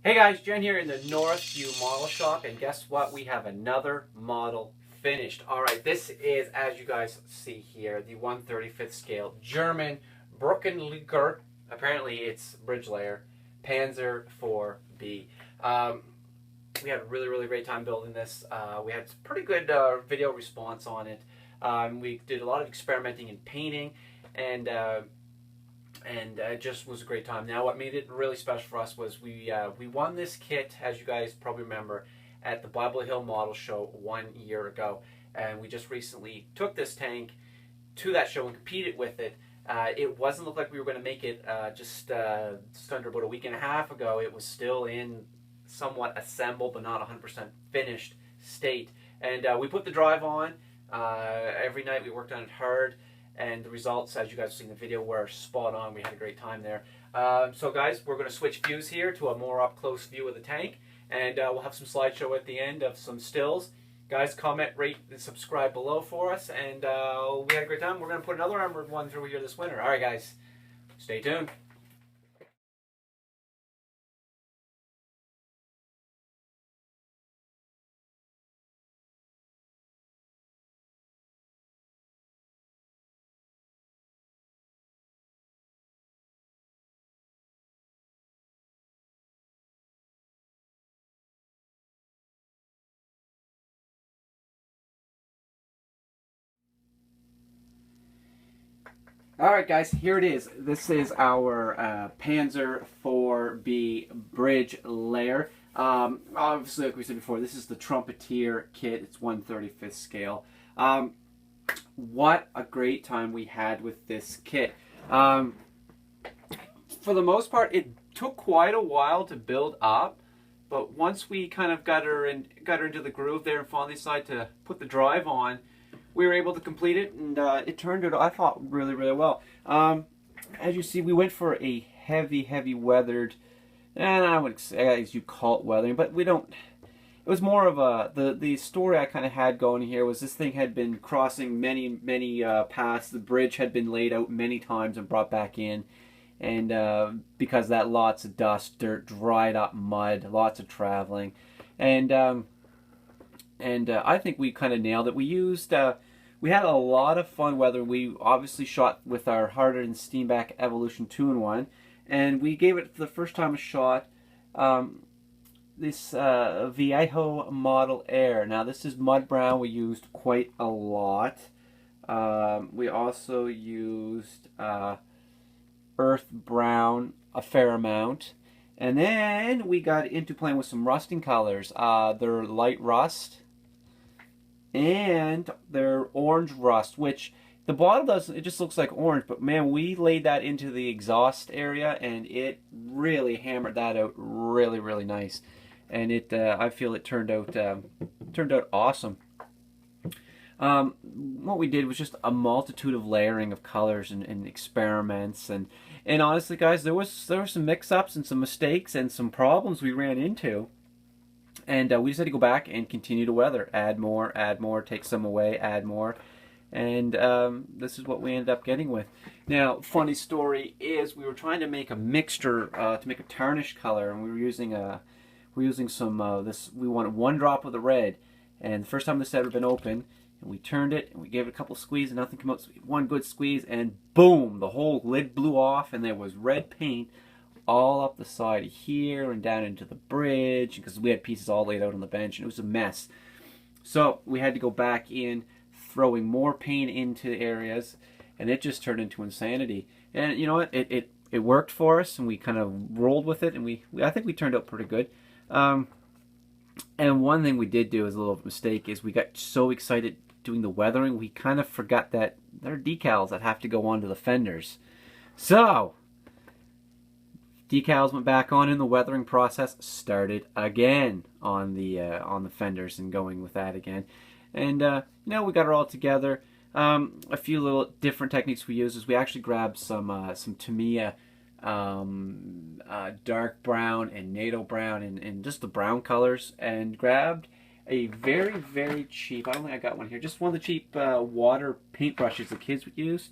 Hey guys, Jen here in the Northview Model Shop, and guess what? We have another model finished. All right, this is, as you guys see here, the 1/35th scale German Bruckenleger. Apparently, it's bridge layer Panzer 4B. We had a really great time building this. We had pretty good video response on it. We did a lot of experimenting and painting, and it just was a great time. Now, what made it really special for us was we won this kit, as you guys probably remember, at the Bible Hill Model Show 1 year ago, and we just recently took this tank to that show and competed with it. It wasn't look like we were going to make it just under about a week and a half ago. It was still in somewhat assembled but not 100% finished state, and we put the drive on. Every night we worked on it hard, and the results, as you guys have seen in the video, were spot on. We had a great time there. So guys, we're going to switch views here to a more up-close view of the tank, and we'll have some slideshow at the end of some stills. Guys, comment, rate, and subscribe below for us, and we had a great time. We're going to put another armored one through here this winter. All right, guys, stay tuned. All right, guys, here it is. This is our Panzer 4B bridge layer. Obviously, like we said before, this is the Trumpeter kit. It's 1/35th scale. What a great time we had with this kit. For the most part, it took quite a while to build up, but once we kind of got her into the groove there and finally decided to put the drive on, we were able to complete it, and it turned out, I thought, really well. As you see, we went for a heavy weathered, and I would say, I guess you call it weathering, but we don't. It was more of the story I kind of had going here was this thing had been crossing many paths. The bridge had been laid out many times and brought back in, and because of that, lots of dust, dirt, dried up mud, lots of traveling, and I think we kind of nailed it. We had a lot of fun weathering. We obviously shot with our Haayer Steenback Evolution 2-in-1, and we gave it for the first time a shot. This Viejo Model Air. Now this is mud brown. We used quite a lot. We also used earth brown a fair amount. And then we got into playing with some rusting colors. They're light rust and they're orange rust, which the bottle doesn't, it just looks like orange, but man, we laid that into the exhaust area and it really hammered that out really nice. And I feel it turned out awesome. What we did was just a multitude of layering of colors and experiments, and honestly, guys, there were some mix-ups and some mistakes and some problems we ran into, and we just had to go back and continue to weather, add more, take some away, add more, and this is what we ended up getting with. Now, funny story is we were trying to make a mixture to make a tarnish color, and we were using some this. We wanted one drop of the red, and the first time this had ever been opened, and we turned it and we gave it a couple squeezes, and nothing came out. So one good squeeze, and boom, the whole lid blew off, and there was red paint all up the side here and down into the bridge, because we had pieces all laid out on the bench, and it was a mess. So we had to go back in, throwing more paint into areas, and it just turned into insanity. And you know what? It worked for us, and we kind of rolled with it, and I think we turned out pretty good. And one thing we did do as a little mistake is we got so excited doing the weathering, we kind of forgot that there are decals that have to go onto the fenders. So decals went back on, and the weathering process started again on the fenders, and going with that again. And you know, we got it all together. A few little different techniques we used is we actually grabbed some Tamiya dark brown and NATO brown and just the brown colors, and grabbed a very cheap, I don't think I got one here, just one of the cheap water paintbrushes the kids would use.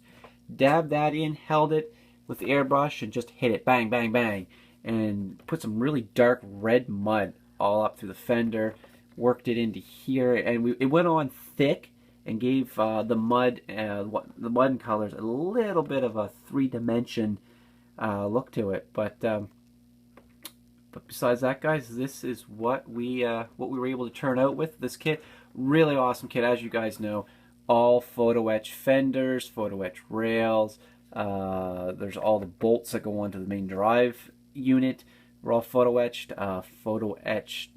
Dabbed that in, held it with the airbrush, and just hit it, bang. and put some really dark red mud all up through the fender, worked it into here, and it went on thick and gave the mud and colors a little bit of a three-dimension look to it. But besides that, guys, this is what we were able to turn out with this kit. Really awesome kit, as you guys know. All photo etch fenders, photo etch rails. There's all the bolts that go onto the main drive unit. We're all photo etched.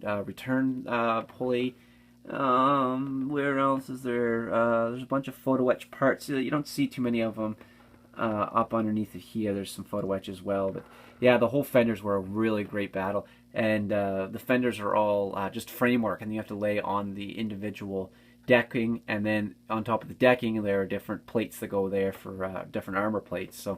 Return pulley. Where else is there? There's a bunch of photo etch parts. You don't see too many of them up underneath it here. There's some photo etch as well. But yeah, the whole fenders were a really great battle. And the fenders are all just framework, and you have to lay on the individual decking, and then on top of the decking there are different plates that go there for different armor plates. So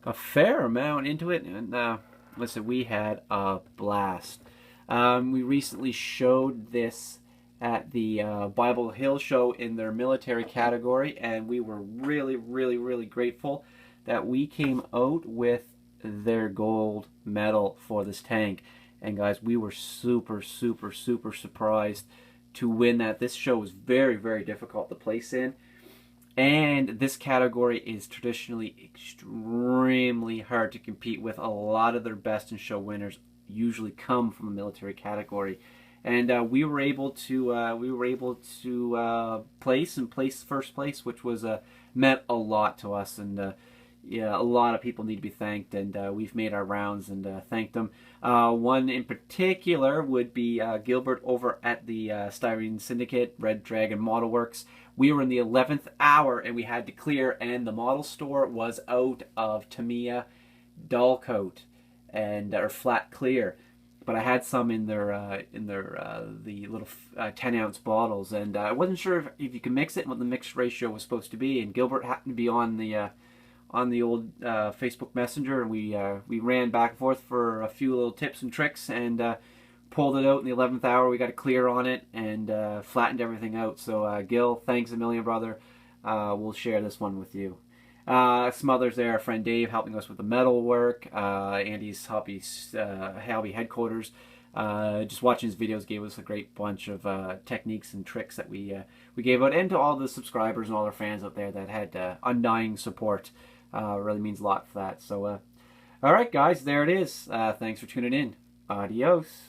a fair amount into it, and listen, we had a blast. We recently showed this at the Bible Hill show in their military category, and we were really grateful that we came out with their gold medal for this tank. And guys, we were super surprised to win that. This show was very difficult to place in, and this category is traditionally extremely hard to compete with. A lot of their best in show winners usually come from a military category, and we were able to place first place, which was meant a lot to us. And yeah, a lot of people need to be thanked, and we've made our rounds and thanked them. One in particular would be Gilbert over at the Styrene Syndicate, Red Dragon Model Works. We were in the 11th hour, and we had to clear, and the model store was out of Tamiya dull coat and or flat clear. But I had some in their the little 10-ounce bottles, and I wasn't sure if you could mix it and what the mix ratio was supposed to be. And Gilbert happened to be on the old Facebook Messenger, and we ran back and forth for a few little tips and tricks, and pulled it out in the 11th hour. We got a clear on it and flattened everything out. So Gil, thanks a million, brother. We'll share this one with you. Some others there, our friend Dave helping us with the metal work, Andy's hobby headquarters. Just watching his videos gave us a great bunch of techniques and tricks that we gave out, and to all the subscribers and all our fans out there that had undying support. Really means a lot for that. So, all right, guys, there it is. Thanks for tuning in. Adios.